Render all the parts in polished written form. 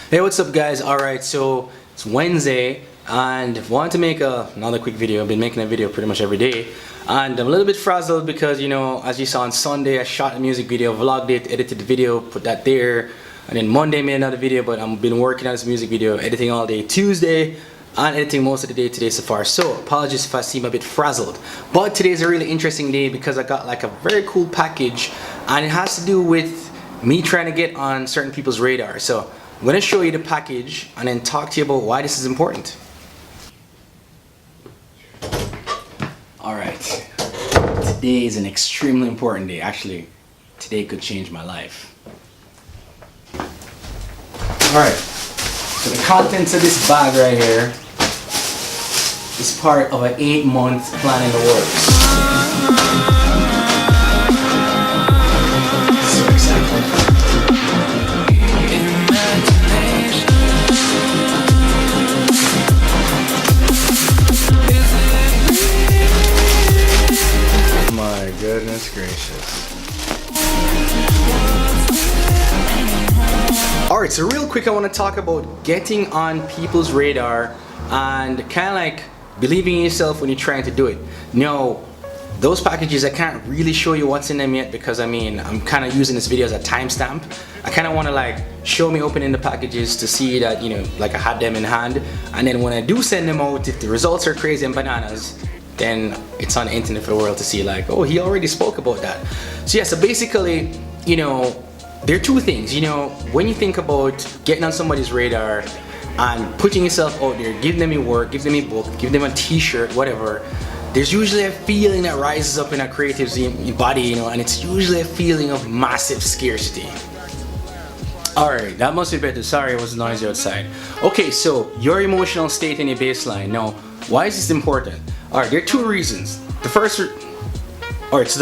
Hey, what's up guys? Alright, so it's Wednesday and I wanted to make another quick video. I've been making a video pretty much every day and I'm a little bit frazzled because, you know, as you saw on Sunday I shot a music video, vlogged it, edited the video, put that there, and then Monday made another video, but I've been working on this music video, editing all day Tuesday and editing most of the day today so far. So apologies if I seem a bit frazzled, but today is a really interesting day because I got like a very cool package and it has to do with me trying to get on certain people's radar. So I'm going to show you the package and then talk to you about why this is important. Alright, today is an extremely important day. Actually, today could change my life. Alright, so the contents of this bag right here is part of an 8-month plan in the works. So excited. Goodness gracious. Alright, so real quick I want to talk about getting on people's radar and kind of like believing in yourself when you're trying to do it. Now, those packages I can't really show you what's in them yet because I'm kind of using this video as a timestamp. I kind of want to like show me opening the packages to see that, you know, like I had them in hand, and then when I do send them out, if the results are crazy and bananas, then it's on the internet for the world to see, like, oh, he already spoke about that. So yeah, so basically, you know, there are two things. You know, when you think about getting on somebody's radar and putting yourself out there, giving them your work, giving them a book, giving them a t-shirt, whatever, there's usually a feeling that rises up in a creative's body, you know, and it's usually a feeling of massive scarcity. Alright, that must be better. Sorry, it was noisy outside. Okay, so your emotional state and your baseline. Now, why is this important? Alright, there are two reasons. The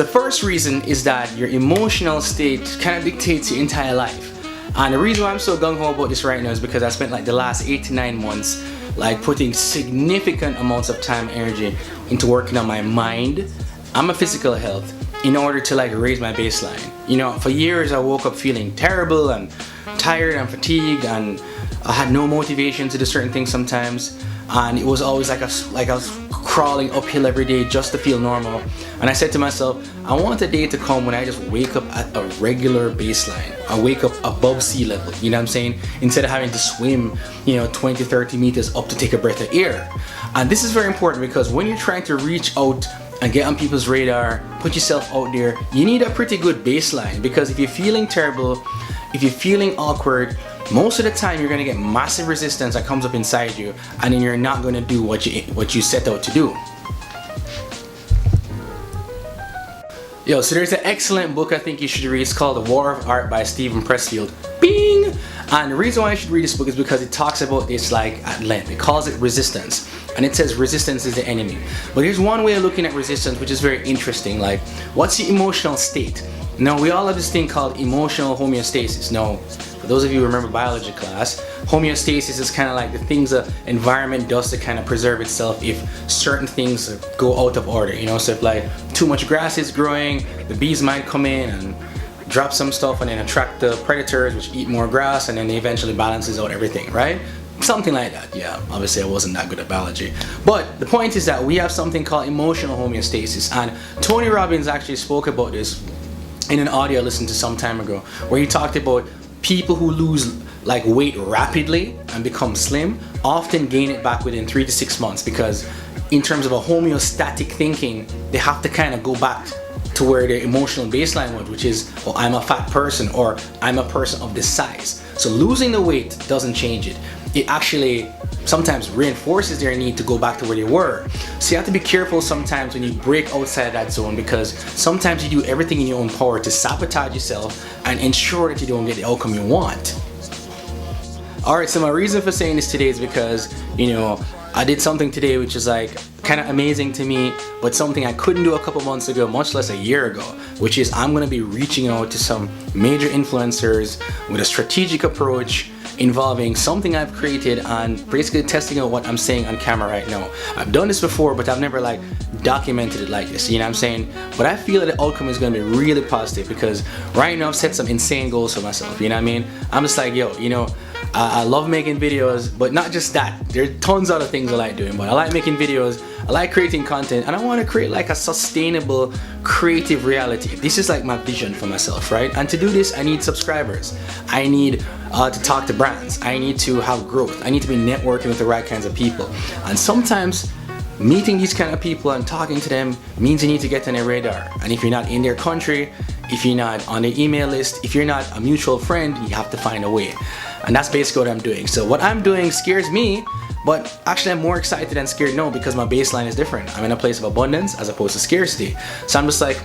first reason is that your emotional state kind of dictates your entire life. And the reason why I'm so gung-ho about this right now is because I spent like the last 8 to 9 months like putting significant amounts of time and energy into working on my mind and my physical health in order to like raise my baseline. You know, for years I woke up feeling terrible and tired and fatigued, and I had no motivation to do certain things sometimes, and it was always like I was crawling uphill every day just to feel normal. And I said to myself, I want a day to come when I just wake up at a regular baseline. I wake up above sea level, you know what I'm saying? Instead of having to swim, you know, 20-30 meters up to take a breath of air. And this is very important because when you're trying to reach out and get on people's radar, put yourself out there, you need a pretty good baseline, because if you're feeling terrible, if you're feeling awkward, most of the time you're gonna get massive resistance that comes up inside you, and then you're not gonna do what you set out to do. Yo, so there's an excellent book I think you should read. It's called The War of Art by Steven Pressfield. Bing! And the reason why I should read this book is because it talks about this like at length. It calls it resistance, and it says resistance is the enemy. But there's one way of looking at resistance which is very interesting. Like, what's your emotional state? Now, we all have this thing called emotional homeostasis. Now, for those of you who remember biology class, homeostasis is kind of like the things the environment does to kind of preserve itself if certain things go out of order, you know. So if like too much grass is growing, the bees might come in and drop some stuff and then attract the predators which eat more grass, and then they eventually balances out everything, right? Something like that. Yeah, obviously I wasn't that good at biology. But the point is that we have something called emotional homeostasis, and Tony Robbins actually spoke about this in an audio I listened to some time ago, where he talked about people who lose like weight rapidly and become slim often gain it back within 3 to 6 months, because in terms of a homeostatic thinking, they have to kind of go back to where their emotional baseline was, which is, well, I'm a fat person, or I'm a person of this size. So losing the weight doesn't change it. It actually sometimes reinforces their need to go back to where they were. So you have to be careful sometimes when you break outside that zone, because sometimes you do everything in your own power to sabotage yourself and ensure that you don't get the outcome you want. Alright, so my reason for saying this today is because, you know, I did something today which is like kind of amazing to me, but something I couldn't do a couple months ago, much less a year ago, which is I'm going to be reaching out to some major influencers with a strategic approach involving something I've created and basically testing out what I'm saying on camera right now. I've done this before, but I've never like documented it like this, you know what I'm saying? But I feel that the outcome is going to be really positive because right now I've set some insane goals for myself, you know what I mean? I'm just like, yo, you know, I love making videos, but not just that. There are tons of other things I like doing, but I like making videos, I like creating content, and I want to create like a sustainable creative reality. This is like my vision for myself, right? And to do this, I need subscribers. I need to talk to brands. I need to have growth. I need to be networking with the right kinds of people. And sometimes meeting these kind of people and talking to them means you need to get on their radar. And if you're not in their country, if you're not on their email list, if you're not a mutual friend, you have to find a way. And that's basically what I'm doing. So what I'm doing scares me, but actually I'm more excited than scared now because my baseline is different. I'm in a place of abundance as opposed to scarcity. So I'm just like,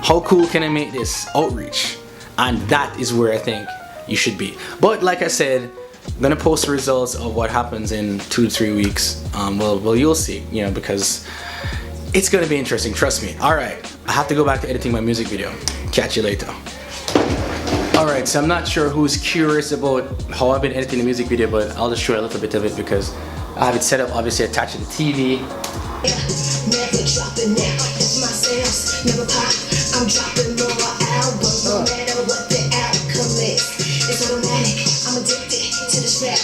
how cool can I make this outreach? And that is where I think you should be. But like I said, I'm gonna post the results of what happens in 2 to 3 weeks. Well, you'll see, because it's gonna be interesting, trust me. Alright, I have to go back to editing my music video. Catch you later. Alright, so I'm not sure who's curious about how I've been editing the music video, but I'll just show you a little bit of it because I have it set up, obviously attached to the TV. Never dropping now, it's my sales, never pop. I'm dropping more albums, no matter what the outcome is. It's automatic, I'm addicted to this rap.